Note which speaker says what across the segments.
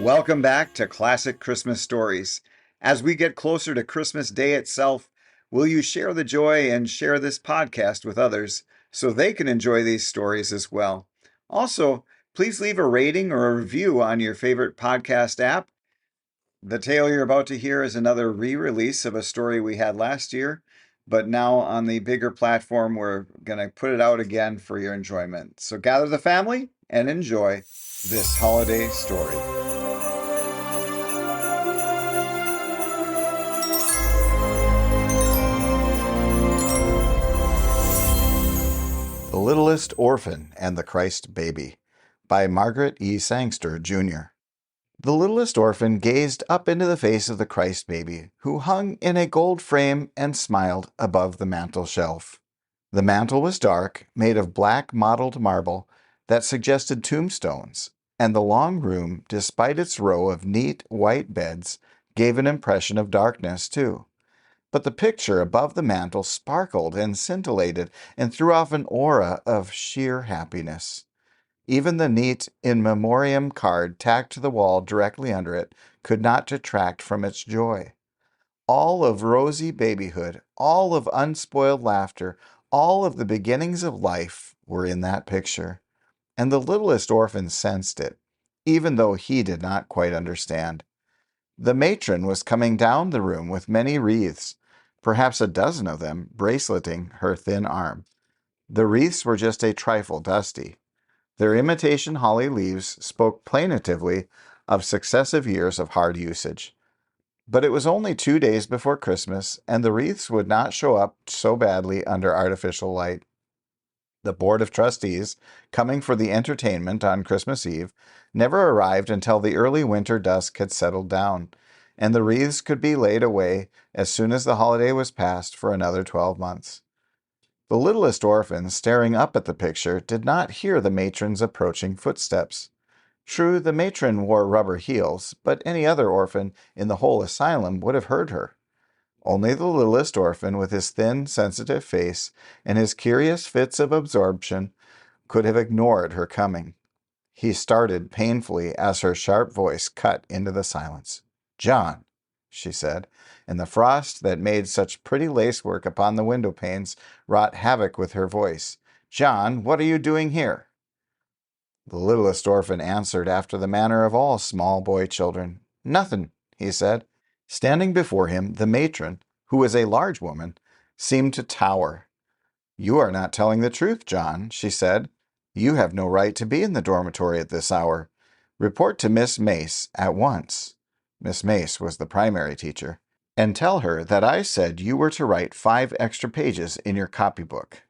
Speaker 1: Welcome back to Classic Christmas Stories. As we get closer to Christmas Day itself, will you share the joy and share this podcast with others so they can enjoy these stories as well? Also, please leave a rating or a review on your favorite podcast app. The tale you're about to hear is another re-release of a story we had last year, but now on the bigger platform, we're going to put it out again for your enjoyment. So gather the family and enjoy this holiday story. The Littlest Orphan and the Christ Baby by Margaret E. Sangster, Jr. The littlest orphan gazed up into the face of the Christ baby, who hung in a gold frame and smiled above the mantel shelf. The mantel was dark, made of black mottled marble that suggested tombstones, and the long room, despite its row of neat white beds, gave an impression of darkness, too. But the picture above the mantel sparkled and scintillated and threw off an aura of sheer happiness. Even the neat in memoriam card tacked to the wall directly under it could not detract from its joy. All of rosy babyhood, all of unspoiled laughter, all of the beginnings of life were in that picture. And the littlest orphan sensed it, even though he did not quite understand. The matron was coming down the room with many wreaths, perhaps a dozen of them, braceleting her thin arm. The wreaths were just a trifle dusty. Their imitation holly leaves spoke plaintively of successive years of hard usage. But it was only 2 days before Christmas, and the wreaths would not show up so badly under artificial light. The Board of Trustees, coming for the entertainment on Christmas Eve, never arrived until the early winter dusk had settled down, and the wreaths could be laid away as soon as the holiday was past for another 12 months. The littlest orphan, staring up at the picture, did not hear the matron's approaching footsteps. True, the matron wore rubber heels, but any other orphan in the whole asylum would have heard her. Only the littlest orphan, with his thin, sensitive face and his curious fits of absorption, could have ignored her coming. He started painfully as her sharp voice cut into the silence. "John," she said, and the frost that made such pretty lacework upon the window panes wrought havoc with her voice. "John, what are you doing here?" The littlest orphan answered after the manner of all small boy children. "Nothin'," he said. Standing before him, the matron, who was a large woman, seemed to tower. "You are not telling the truth, John," she said. "You have no right to be in the dormitory at this hour. Report to Miss Mace at once." Miss Mace was the primary teacher. "And tell her that I said you were to write 5 extra pages in your copybook.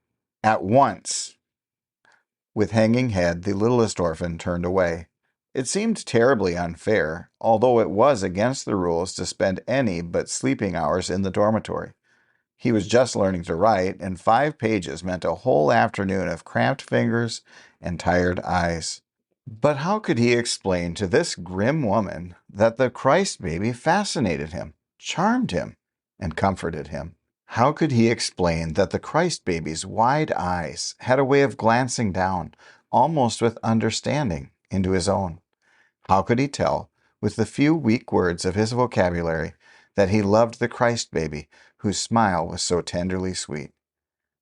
Speaker 1: At once!" With hanging head, the littlest orphan turned away. It seemed terribly unfair, although it was against the rules to spend any but sleeping hours in the dormitory. He was just learning to write, and 5 pages meant a whole afternoon of cramped fingers and tired eyes. But how could he explain to this grim woman that the Christ baby fascinated him, charmed him, and comforted him? How could he explain that the Christ baby's wide eyes had a way of glancing down, almost with understanding, into his own? How could he tell, with the few weak words of his vocabulary, that he loved the Christ baby, whose smile was so tenderly sweet?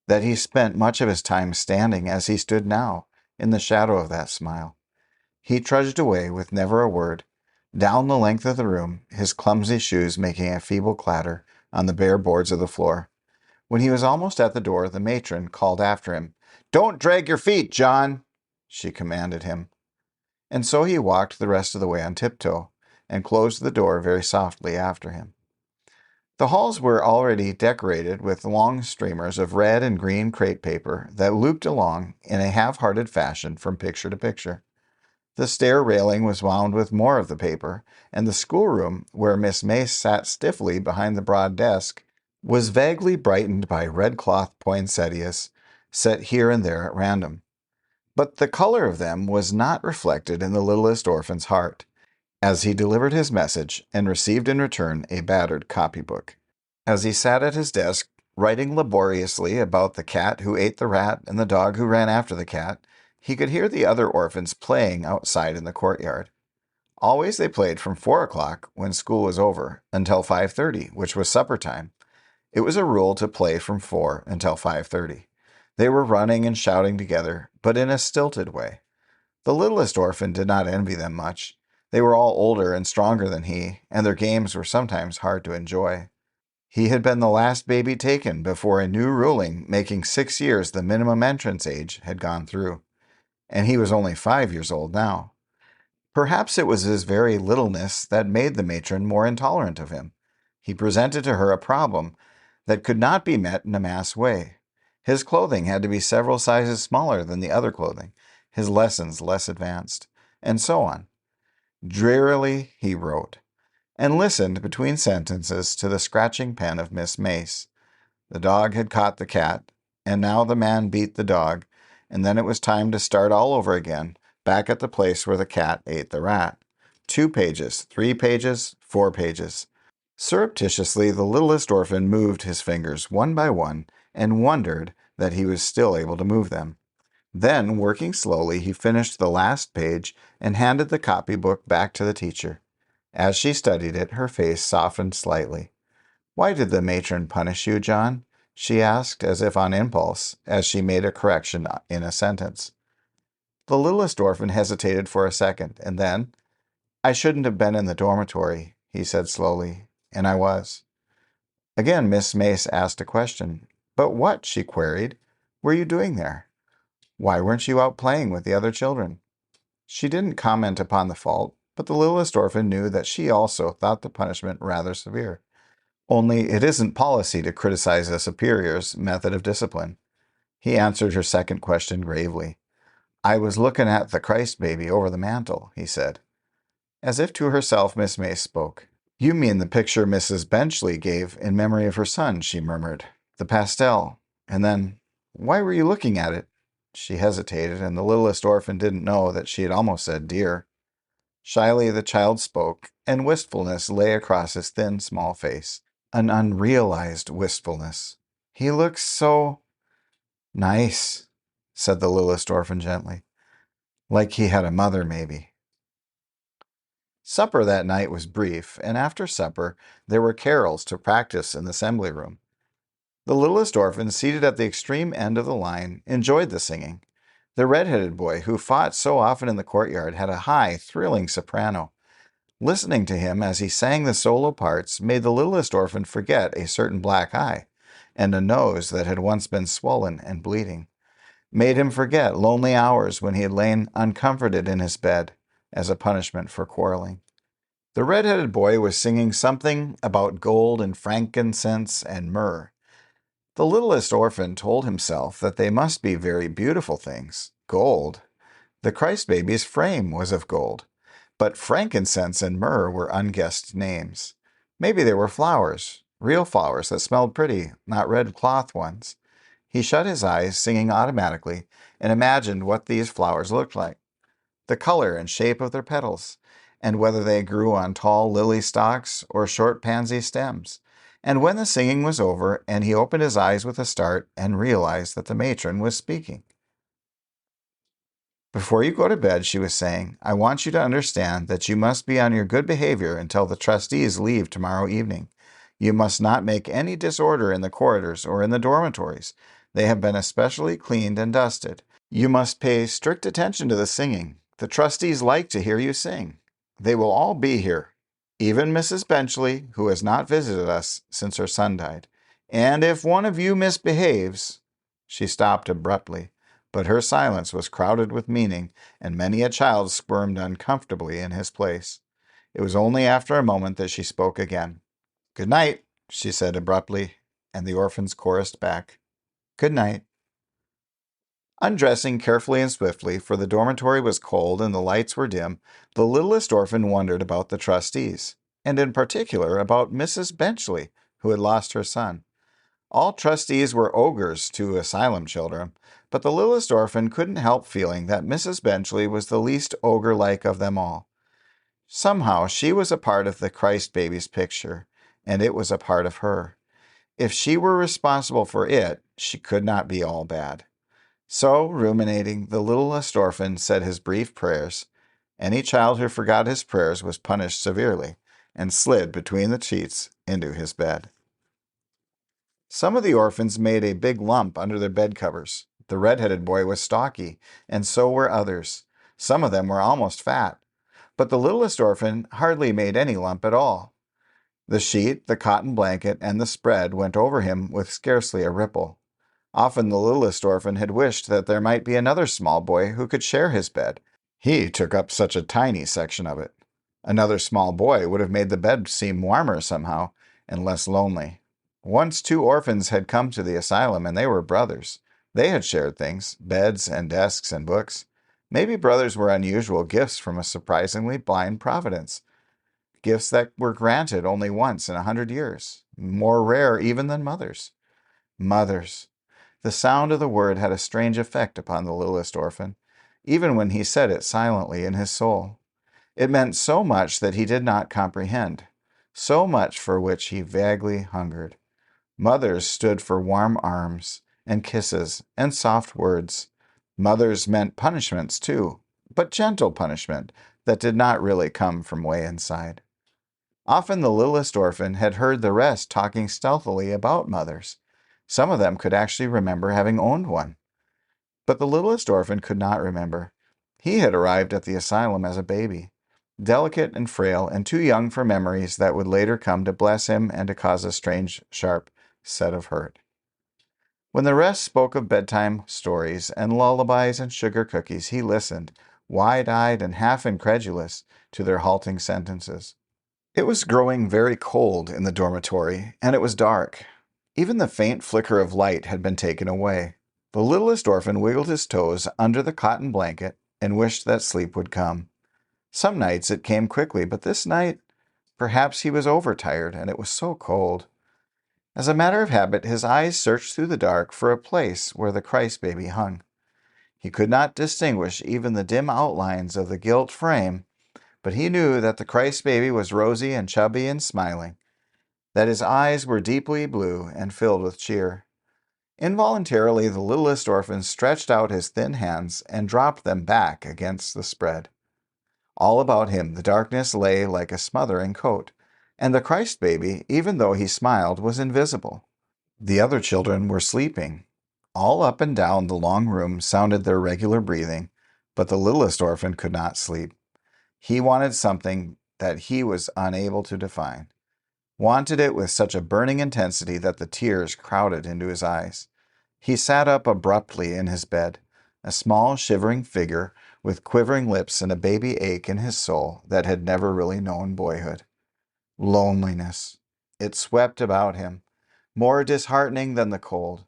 Speaker 1: That he spent much of his time standing as he stood now, in the shadow of that smile? He trudged away with never a word, down the length of the room, his clumsy shoes making a feeble clatter on the bare boards of the floor. When he was almost at the door, the matron called after him. "Don't drag your feet, John," she commanded him. And so he walked the rest of the way on tiptoe, and closed the door very softly after him. The halls were already decorated with long streamers of red and green crepe paper that looped along in a half-hearted fashion from picture to picture. The stair railing was wound with more of the paper, and the schoolroom, where Miss Mace sat stiffly behind the broad desk, was vaguely brightened by red cloth poinsettias set here and there at random. But the color of them was not reflected in the littlest orphan's heart, as he delivered his message and received in return a battered copybook. As he sat at his desk, writing laboriously about the cat who ate the rat and the dog who ran after the cat, he could hear the other orphans playing outside in the courtyard. Always they played from 4 o'clock, when school was over, until 5:30, which was supper time. It was a rule to play from 4 until 5:30. They were running and shouting together, but in a stilted way. The littlest orphan did not envy them much. They were all older and stronger than he, and their games were sometimes hard to enjoy. He had been the last baby taken before a new ruling making 6 years the minimum entrance age had gone through, and he was only 5 years old now. Perhaps it was his very littleness that made the matron more intolerant of him. He presented to her a problem that could not be met in a mass way. His clothing had to be several sizes smaller than the other clothing, his lessons less advanced, and so on. Drearily he wrote, and listened between sentences to the scratching pen of Miss Mace. The dog had caught the cat, and now the man beat the dog, and then it was time to start all over again, back at the place where the cat ate the rat. 2 pages, 3 pages, 4 pages. Surreptitiously, the littlest orphan moved his fingers one by one and wondered that he was still able to move them. Then, working slowly, he finished the last page and handed the copybook back to the teacher. As she studied it, her face softened slightly. "Why did the matron punish you, John?" she asked, as if on impulse, as she made a correction in a sentence. The littlest orphan hesitated for a second, and then, "I shouldn't have been in the dormitory," he said slowly, "and I was." Again Miss Mace asked a question. "But what," she queried, "were you doing there? Why weren't you out playing with the other children?" She didn't comment upon the fault, but the littlest orphan knew that she also thought the punishment rather severe. Only it isn't policy to criticize a superior's method of discipline. He answered her second question gravely. "I was looking at the Christ baby over the mantel," he said. As if to herself, Miss Mace spoke. "You mean the picture Mrs. Benchley gave in memory of her son," she murmured. "The pastel." And then, "Why were you looking at it?" She hesitated, and the littlest orphan didn't know that she had almost said dear. Shyly the child spoke, and wistfulness lay across his thin, small face. An unrealized wistfulness. "He looks so nice," said the littlest orphan gently. "Like he had a mother, maybe." Supper that night was brief, and after supper there were carols to practice in the assembly room. The littlest orphan, seated at the extreme end of the line, enjoyed the singing. The red-headed boy, who fought so often in the courtyard, had a high, thrilling soprano. Listening to him as he sang the solo parts made the littlest orphan forget a certain black eye, and a nose that had once been swollen and bleeding. Made him forget lonely hours when he had lain uncomforted in his bed as a punishment for quarreling. The red-headed boy was singing something about gold and frankincense and myrrh. The littlest orphan told himself that they must be very beautiful things. Gold. The Christ baby's frame was of gold. But frankincense and myrrh were unguessed names. Maybe they were flowers, real flowers that smelled pretty, not red cloth ones. He shut his eyes, singing automatically, and imagined what these flowers looked like, the color and shape of their petals, and whether they grew on tall lily stalks or short pansy stems. And when the singing was over, and he opened his eyes with a start and realized that the matron was speaking. "Before you go to bed," she was saying, "I want you to understand that you must be on your good behavior until the trustees leave tomorrow evening. You must not make any disorder in the corridors or in the dormitories. They have been especially cleaned and dusted. You must pay strict attention to the singing. The trustees like to hear you sing. They will all be here, even Mrs. Benchley, who has not visited us since her son died. And if one of you misbehaves—" She stopped abruptly, but her silence was crowded with meaning, and many a child squirmed uncomfortably in his place. It was only after a moment that she spoke again. "Good night," she said abruptly, and the orphans chorused back, "Good night." Undressing carefully and swiftly, for the dormitory was cold and the lights were dim, the littlest orphan wondered about the trustees, and in particular about Mrs. Benchley, who had lost her son. All trustees were ogres to asylum children, but the littlest orphan couldn't help feeling that Mrs. Benchley was the least ogre-like of them all. Somehow she was a part of the Christ baby's picture, and it was a part of her. If she were responsible for it, she could not be all bad. So, ruminating, the littlest orphan said his brief prayers, Any child who forgot his prayers was punished severely and slid between the sheets into his bed. Some of the orphans made a big lump under their bed covers. The red-headed boy was stocky, and so were others. Some of them were almost fat. But the littlest orphan hardly made any lump at all. The sheet, the cotton blanket, and the spread went over him with scarcely a ripple. Often the littlest orphan had wished that there might be another small boy who could share his bed. He took up such a tiny section of it. Another small boy would have made the bed seem warmer somehow and less lonely. Once 2 orphans had come to the asylum, and they were brothers. They had shared things, beds and desks and books. Maybe brothers were unusual gifts from a surprisingly blind providence. Gifts that were granted only once in 100 years, more rare even than mothers. Mothers. The sound of the word had a strange effect upon the littlest orphan, even when he said it silently in his soul. It meant so much that he did not comprehend, so much for which he vaguely hungered. Mothers stood for warm arms and kisses and soft words. Mothers meant punishments too, but gentle punishment that did not really come from way inside. Often the littlest orphan had heard the rest talking stealthily about mothers. Some of them could actually remember having owned one. But the littlest orphan could not remember. He had arrived at the asylum as a baby, delicate and frail and too young for memories that would later come to bless him and to cause a strange, sharp set of hurt. When the rest spoke of bedtime stories and lullabies and sugar cookies, he listened, wide-eyed and half incredulous, to their halting sentences. It was growing very cold in the dormitory, and it was dark. Even the faint flicker of light had been taken away. The littlest orphan wiggled his toes under the cotton blanket and wished that sleep would come. Some nights it came quickly, but this night, perhaps he was overtired, and it was so cold. As a matter of habit, his eyes searched through the dark for a place where the Christ baby hung. He could not distinguish even the dim outlines of the gilt frame, but he knew that the Christ baby was rosy and chubby and smiling, that his eyes were deeply blue and filled with cheer. Involuntarily, the littlest orphan stretched out his thin hands and dropped them back against the spread. All about him the darkness lay like a smothering coat, and the Christ baby, even though he smiled, was invisible. The other children were sleeping. All up and down the long room sounded their regular breathing, but the littlest orphan could not sleep. He wanted something that he was unable to define. Wanted it with such a burning intensity that the tears crowded into his eyes. He sat up abruptly in his bed, a small shivering figure with quivering lips and a baby ache in his soul that had never really known boyhood. Loneliness. It swept about him, more disheartening than the cold,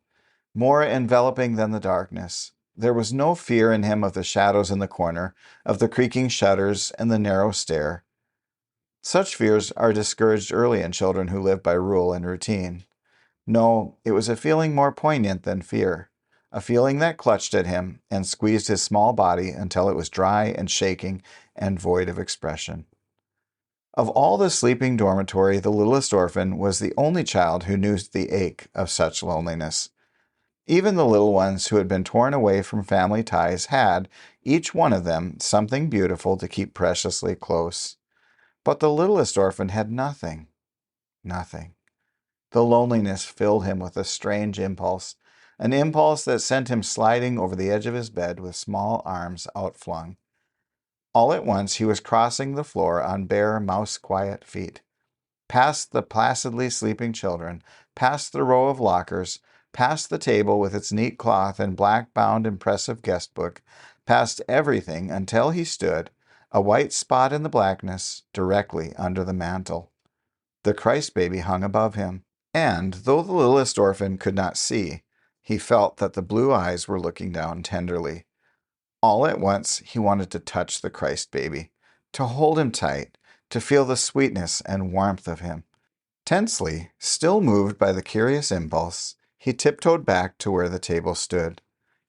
Speaker 1: more enveloping than the darkness. There was no fear in him of the shadows in the corner, of the creaking shutters and the narrow stair. Such fears are discouraged early in children who live by rule and routine. No, it was a feeling more poignant than fear, a feeling that clutched at him and squeezed his small body until it was dry and shaking and void of expression. Of all the sleeping dormitory, the littlest orphan was the only child who knew the ache of such loneliness. Even the little ones who had been torn away from family ties had, each one of them, something beautiful to keep preciously close. But the littlest orphan had nothing. Nothing. The loneliness filled him with a strange impulse, an impulse that sent him sliding over the edge of his bed with small arms outflung. All at once he was crossing the floor on bare, mouse-quiet feet, past the placidly sleeping children, past the row of lockers, past the table with its neat cloth and black-bound impressive guest book, past everything until he stood, a white spot in the blackness, directly under the mantel. The Christ baby hung above him, and, though the littlest orphan could not see, he felt that the blue eyes were looking down tenderly. All at once he wanted to touch the Christ baby, to hold him tight, to feel the sweetness and warmth of him. Tensely, still moved by the curious impulse, he tiptoed back to where the table stood.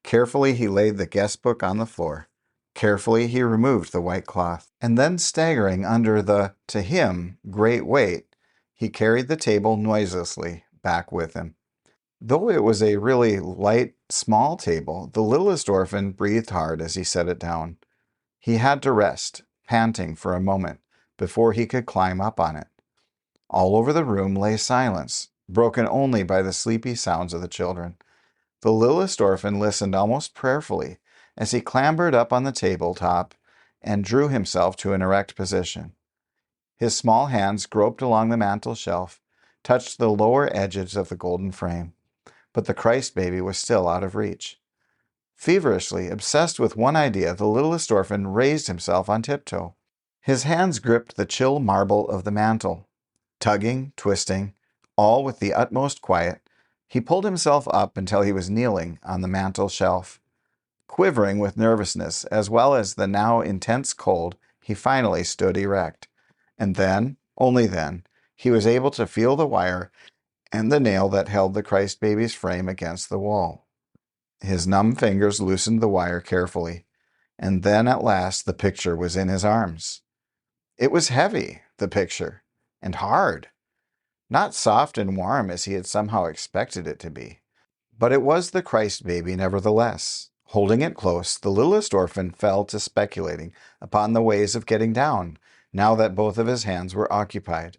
Speaker 1: Carefully he laid the guest book on the floor. Carefully he removed the white cloth, and then staggering under the, to him, great weight, he carried the table noiselessly back with him. Though it was a really light, small table, the littlest orphan breathed hard as he set it down. He had to rest, panting for a moment before he could climb up on it. All over the room lay silence, broken only by the sleepy sounds of the children. The littlest orphan listened almost prayerfully as he clambered up on the tabletop and drew himself to an erect position. His small hands groped along the mantel shelf, touched the lower edges of the golden frame, but the Christ baby was still out of reach. Feverishly obsessed with one idea, the littlest orphan raised himself on tiptoe. His hands gripped the chill marble of the mantel. Tugging, twisting, all with the utmost quiet, he pulled himself up until he was kneeling on the mantel shelf. Quivering with nervousness as well as the now intense cold, he finally stood erect. And then, only then, he was able to feel the wire and the nail that held the Christ baby's frame against the wall. His numb fingers loosened the wire carefully, and then at last the picture was in his arms. It was heavy, the picture, and hard. Not soft and warm as he had somehow expected it to be. But it was the Christ baby nevertheless. Holding it close, the littlest orphan fell to speculating upon the ways of getting down, now that both of his hands were occupied.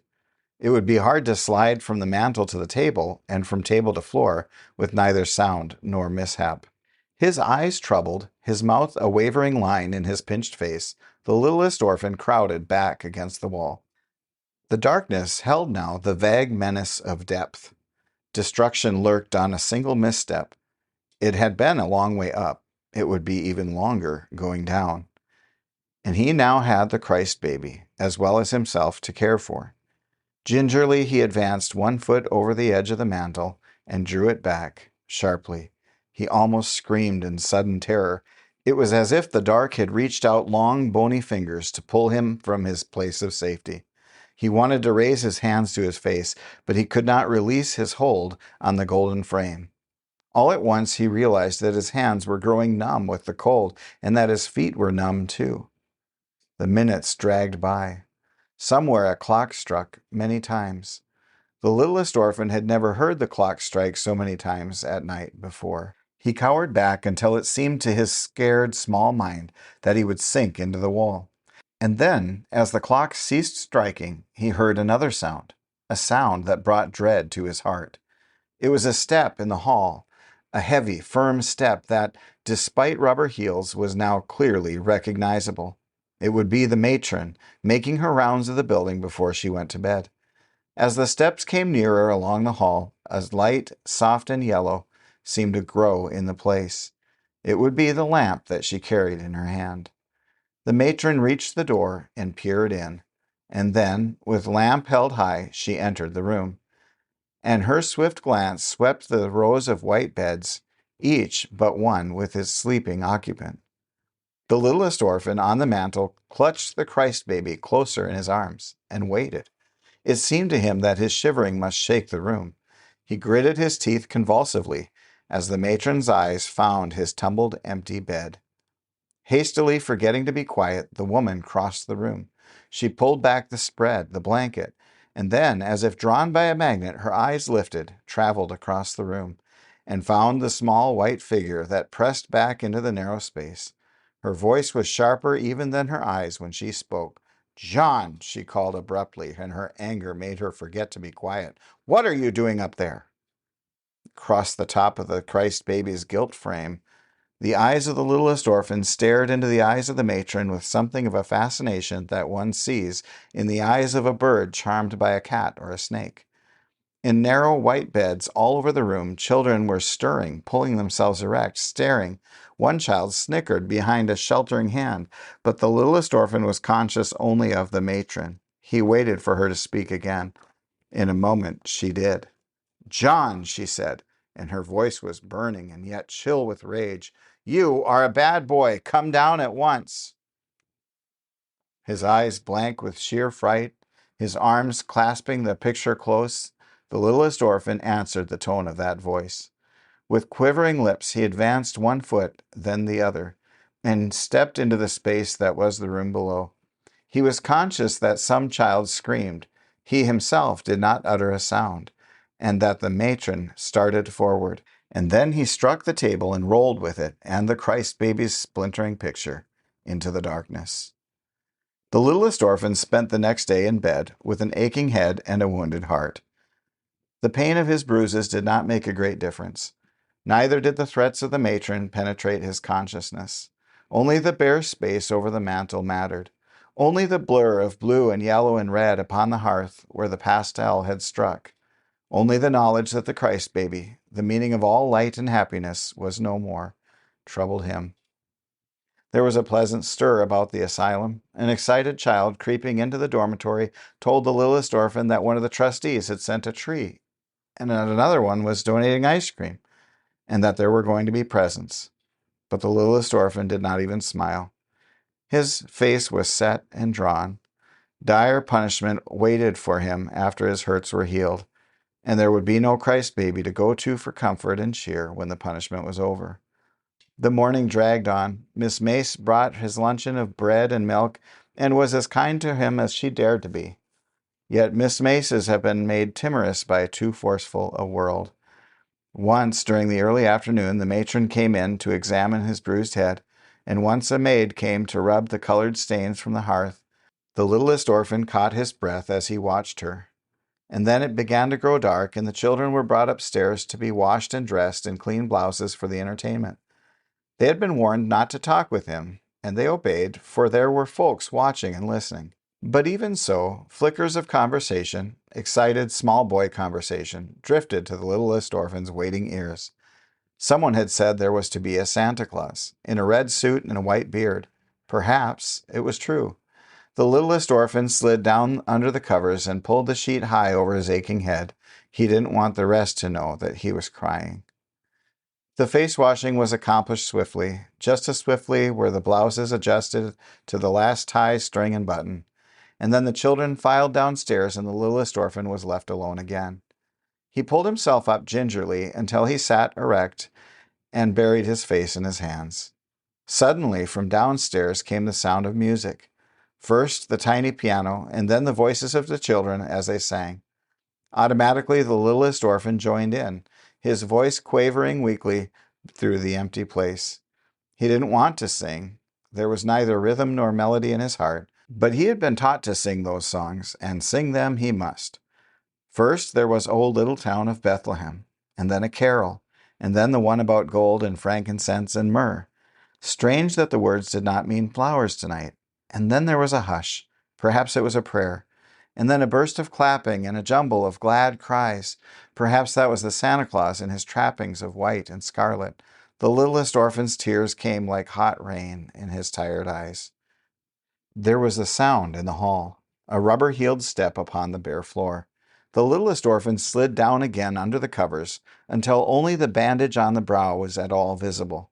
Speaker 1: It would be hard to slide from the mantel to the table, and from table to floor, with neither sound nor mishap. His eyes troubled, his mouth a wavering line in his pinched face, the littlest orphan crowded back against the wall. The darkness held now the vague menace of depth. Destruction lurked on a single misstep. It had been a long way up. It would be even longer going down. And he now had the Christ baby, as well as himself, to care for. Gingerly he advanced 1 foot over the edge of the mantel and drew it back, sharply. He almost screamed in sudden terror. It was as if the dark had reached out long, bony fingers to pull him from his place of safety. He wanted to raise his hands to his face, but he could not release his hold on the golden frame. All at once he realized that his hands were growing numb with the cold, and that his feet were numb too. The minutes dragged by. Somewhere a clock struck many times. The littlest orphan had never heard the clock strike so many times at night before. He cowered back until it seemed to his scared small mind that he would sink into the wall. And then, as the clock ceased striking, he heard another sound, a sound that brought dread to his heart. It was a step in the hall, a heavy, firm step that, despite rubber heels, was now clearly recognizable. It would be the matron, making her rounds of the building before she went to bed. As the steps came nearer along the hall, a light, soft and yellow, seemed to grow in the place. It would be the lamp that she carried in her hand. The matron reached the door and peered in, and then, with lamp held high, she entered the room. And her swift glance swept the rows of white beds, each but one with its sleeping occupant. The littlest orphan on the mantel clutched the Christ baby closer in his arms and waited. It seemed to him that his shivering must shake the room. He gritted his teeth convulsively as the matron's eyes found his tumbled, empty bed. Hastily forgetting to be quiet, the woman crossed the room. She pulled back the spread, the blanket, and then, as if drawn by a magnet, her eyes lifted, traveled across the room, and found the small white figure that pressed back into the narrow space. Her voice was sharper even than her eyes when she spoke. "John," she called abruptly, and her anger made her forget to be quiet. "What are you doing up there?" Across the top of the Christ baby's gilt frame, the eyes of the littlest orphan stared into the eyes of the matron with something of a fascination that one sees in the eyes of a bird charmed by a cat or a snake. In narrow white beds all over the room, children were stirring, pulling themselves erect, staring. One child snickered behind a sheltering hand, but the littlest orphan was conscious only of the matron. He waited for her to speak again. In a moment she did. "John," she said, and her voice was burning and yet chill with rage, "you are a bad boy. Come down at once." His eyes blank with sheer fright, his arms clasping the picture close, the littlest orphan answered the tone of that voice. With quivering lips, he advanced 1 foot, then the other, and stepped into the space that was the room below. He was conscious that some child screamed. He himself did not utter a sound, and that the matron started forward. And then he struck the table and rolled with it and the Christ baby's splintering picture into the darkness. The littlest orphan spent the next day in bed with an aching head and a wounded heart. The pain of his bruises did not make a great difference. Neither did the threats of the matron penetrate his consciousness. Only the bare space over the mantel mattered. Only the blur of blue and yellow and red upon the hearth where the pastel had struck. Only the knowledge that the Christ baby, the meaning of all light and happiness, was no more, troubled him. There was a pleasant stir about the asylum. An excited child creeping into the dormitory told the littlest orphan that one of the trustees had sent a tree, and that another one was donating ice cream, and that there were going to be presents. But the littlest orphan did not even smile. His face was set and drawn. Dire punishment waited for him after his hurts were healed, and there would be no Christ baby to go to for comfort and cheer when the punishment was over. The morning dragged on. Miss Mace brought his luncheon of bread and milk and was as kind to him as she dared to be. Yet Miss Maces have been made timorous by too forceful a world. Once, during the early afternoon, the matron came in to examine his bruised head, and once a maid came to rub the colored stains from the hearth. The littlest orphan caught his breath as he watched her. And then it began to grow dark, and the children were brought upstairs to be washed and dressed in clean blouses for the entertainment. They had been warned not to talk with him, and they obeyed, for there were folks watching and listening. But even so, flickers of conversation, excited small boy conversation, drifted to the littlest orphan's waiting ears. Someone had said there was to be a Santa Claus, in a red suit and a white beard. Perhaps it was true. The littlest orphan slid down under the covers and pulled the sheet high over his aching head. He didn't want the rest to know that he was crying. The face washing was accomplished swiftly. Just as swiftly were the blouses adjusted to the last tie, string, and button. And then the children filed downstairs and the littlest orphan was left alone again. He pulled himself up gingerly until he sat erect and buried his face in his hands. Suddenly, from downstairs came the sound of music. First the tiny piano, and then the voices of the children as they sang. Automatically, the littlest orphan joined in, his voice quavering weakly through the empty place. He didn't want to sing. There was neither rhythm nor melody in his heart, but he had been taught to sing those songs, and sing them he must. First there was O Little Town of Bethlehem, and then a carol, and then the one about gold and frankincense and myrrh. Strange that the words did not mean flowers tonight. And then there was a hush. Perhaps it was a prayer. And then a burst of clapping and a jumble of glad cries. Perhaps that was the Santa Claus in his trappings of white and scarlet. The littlest orphan's tears came like hot rain in his tired eyes. There was a sound in the hall, a rubber-heeled step upon the bare floor. The littlest orphan slid down again under the covers until only the bandage on the brow was at all visible.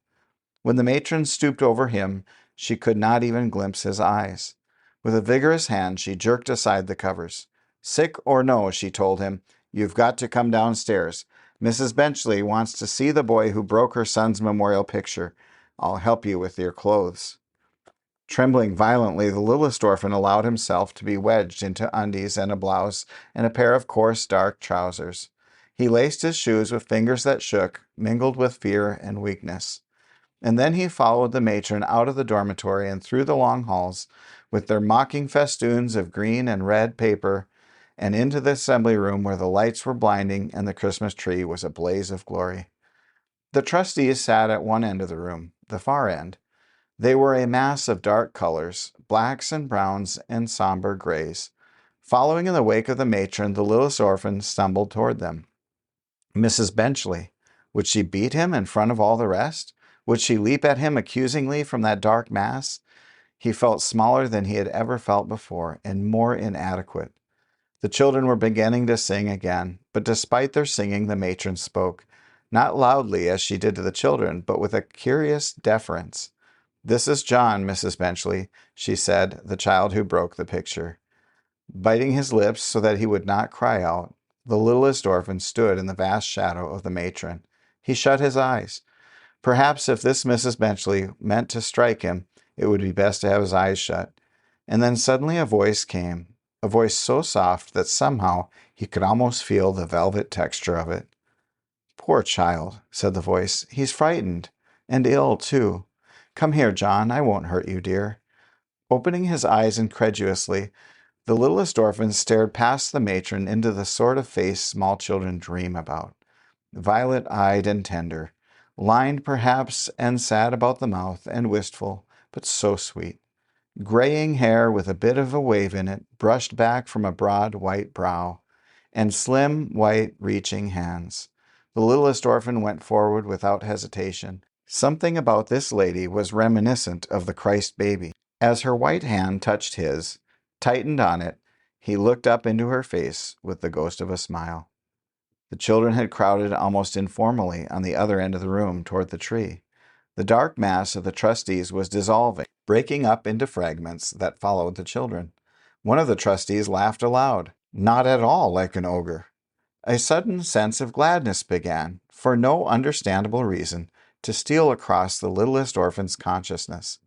Speaker 1: When the matron stooped over him, she could not even glimpse his eyes. With a vigorous hand, she jerked aside the covers. Sick or no, she told him, you've got to come downstairs. Mrs. Benchley wants to see the boy who broke her son's memorial picture. I'll help you with your clothes. Trembling violently, the littlest orphan allowed himself to be wedged into undies and a blouse and a pair of coarse, dark trousers. He laced his shoes with fingers that shook, mingled with fear and weakness. And then he followed the matron out of the dormitory and through the long halls, with their mocking festoons of green and red paper, and into the assembly room where the lights were blinding and the Christmas tree was a blaze of glory. The trustees sat at one end of the room, the far end. They were a mass of dark colors, blacks and browns and somber grays. Following in the wake of the matron, the littlest orphan stumbled toward them. Mrs. Benchley. Would she beat him in front of all the rest? Would she leap at him accusingly from that dark mass? He felt smaller than he had ever felt before, and more inadequate. The children were beginning to sing again, but despite their singing, the matron spoke, not loudly as she did to the children, but with a curious deference. This is John, Mrs. Benchley, she said, the child who broke the picture. Biting his lips so that he would not cry out, the littlest orphan stood in the vast shadow of the matron. He shut his eyes. Perhaps if this Mrs. Benchley meant to strike him, it would be best to have his eyes shut. And then suddenly a voice came, a voice so soft that somehow he could almost feel the velvet texture of it. Poor child, said the voice. He's frightened, and ill, too. Come here, John. I won't hurt you, dear. Opening his eyes incredulously, the littlest orphan stared past the matron into the sort of face small children dream about. Violet-eyed and tender, lined perhaps and sad about the mouth and wistful, but so sweet. Graying hair with a bit of a wave in it, brushed back from a broad white brow, and slim, white, reaching hands. The littlest orphan went forward without hesitation. Something about this lady was reminiscent of the Christ baby. As her white hand touched his, tightened on it, he looked up into her face with the ghost of a smile. The children had crowded almost informally on the other end of the room toward the tree. The dark mass of the trustees was dissolving, breaking up into fragments that followed the children. One of the trustees laughed aloud, not at all like an ogre. A sudden sense of gladness began, for no understandable reason, to steal across the littlest orphan's consciousness.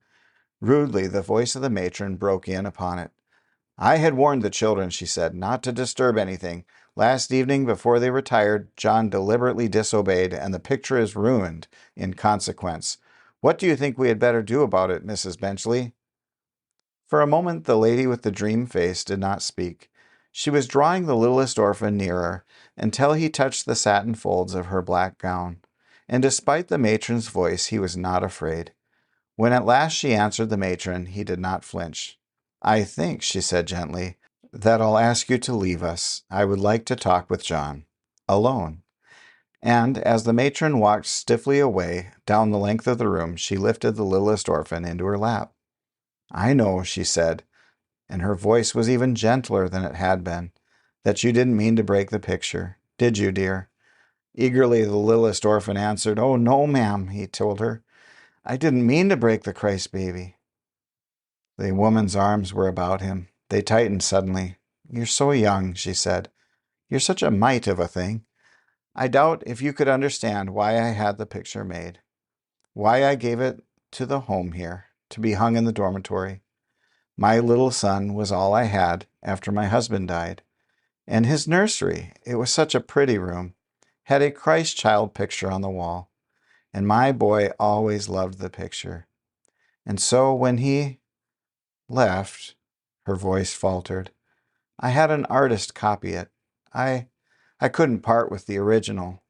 Speaker 1: Rudely, the voice of the matron broke in upon it. "I had warned the children," she said, "not to disturb anything. Last evening, before they retired, John deliberately disobeyed, and the picture is ruined in consequence. What do you think we had better do about it, Mrs. Benchley?" For a moment, the lady with the dream face did not speak. She was drawing the littlest orphan nearer, until he touched the satin folds of her black gown. And despite the matron's voice, he was not afraid. When at last she answered the matron, he did not flinch. "I think," she said gently, "that I'll ask you to leave us. I would like to talk with John. Alone." And as the matron walked stiffly away down the length of the room, she lifted the littlest orphan into her lap. "I know," she said, and her voice was even gentler than it had been, "that you didn't mean to break the picture. Did you, dear?" Eagerly, the littlest orphan answered, "Oh, no, ma'am," he told her. "I didn't mean to break the Christ baby." The woman's arms were about him. They tightened suddenly. "You're so young," she said. "You're such a mite of a thing. I doubt if you could understand why I had the picture made, why I gave it to the home here, to be hung in the dormitory. My little son was all I had after my husband died. And his nursery, it was such a pretty room, had a Christ child picture on the wall. And my boy always loved the picture. And so when he left," her voice faltered, "I had an artist copy it. I couldn't part with the original.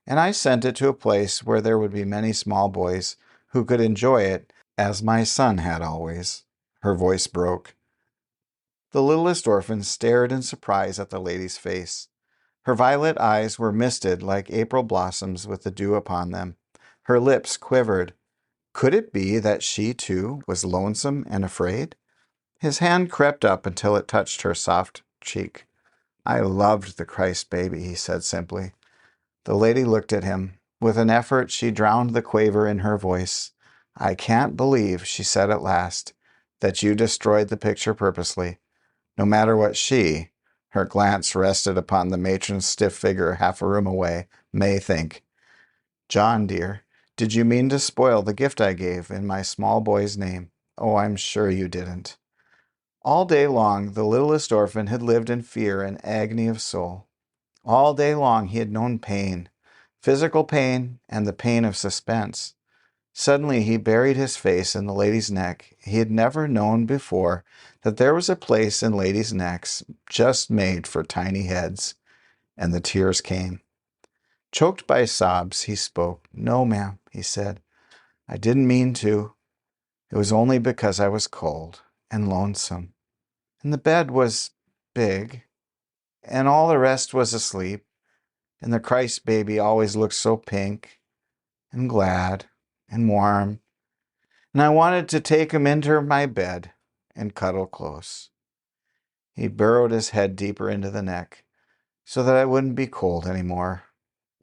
Speaker 1: And I sent it to a place where there would be many small boys who could enjoy it as my son had always." Her voice broke. The littlest orphan stared in surprise at the lady's face. Her violet eyes were misted like April blossoms with the dew upon them. Her lips quivered. Could it be that she, too, was lonesome and afraid? His hand crept up until it touched her soft cheek. "I loved the Christ baby," he said simply. The lady looked at him. With an effort, she drowned the quaver in her voice. "I can't believe," she said at last, "that you destroyed the picture purposely. No matter what she," her glance rested upon the matron's stiff figure half a room away, "may think. John, dear, did you mean to spoil the gift I gave in my small boy's name? Oh, I'm sure you didn't." All day long, the littlest orphan had lived in fear and agony of soul. All day long he had known pain, physical pain and the pain of suspense. Suddenly he buried his face in the lady's neck. He had never known before that there was a place in ladies' necks just made for tiny heads, and the tears came. Choked by sobs, he spoke. "No, ma'am," he said. "I didn't mean to. It was only because I was cold and lonesome. And the bed was big, and all the rest was asleep, and the Christ baby always looked so pink and glad and warm, and I wanted to take him into my bed and cuddle close." He burrowed his head deeper into the neck, "so that I wouldn't be cold anymore,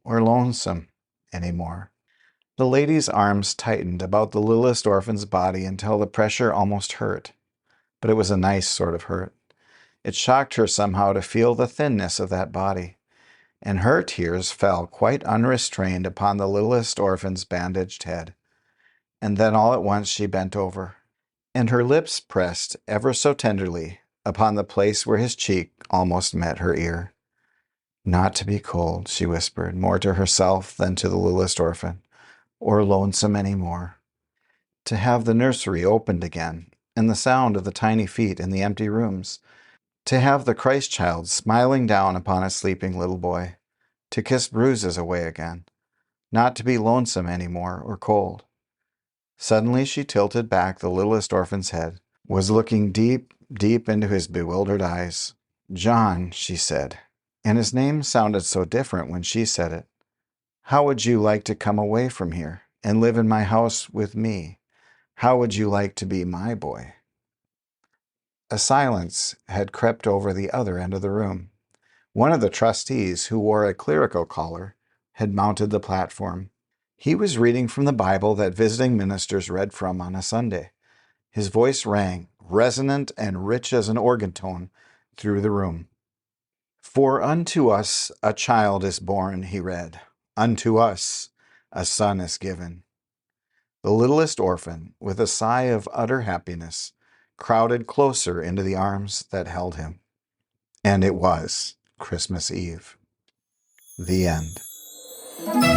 Speaker 1: or lonesome anymore." The lady's arms tightened about the littlest orphan's body until the pressure almost hurt, but it was a nice sort of hurt. It shocked her somehow to feel the thinness of that body, and her tears fell quite unrestrained upon the littlest orphan's bandaged head. And then all at once she bent over, and her lips pressed ever so tenderly upon the place where his cheek almost met her ear. "Not to be cold," she whispered, more to herself than to the littlest orphan, "or lonesome any more. To have the nursery opened again, and the sound of the tiny feet in the empty rooms. To have the Christ child smiling down upon a sleeping little boy. To kiss bruises away again. Not to be lonesome any more or cold. Suddenly she tilted back the littlest orphan's head, was looking deep, deep into his bewildered eyes. John, she said, and his name sounded so different when she said it. How would you like to come away from here and live in my house with me? How would you like to be my boy? A silence had crept over the other end of the room. One of the trustees, who wore a clerical collar, had mounted the platform. He was reading from the Bible that visiting ministers read from on a Sunday. His voice rang, resonant and rich as an organ tone, through the room. For unto us a child is born, he read. Unto us a son is given. The littlest orphan, with a sigh of utter happiness, crowded closer into the arms that held him. And it was Christmas Eve. The end.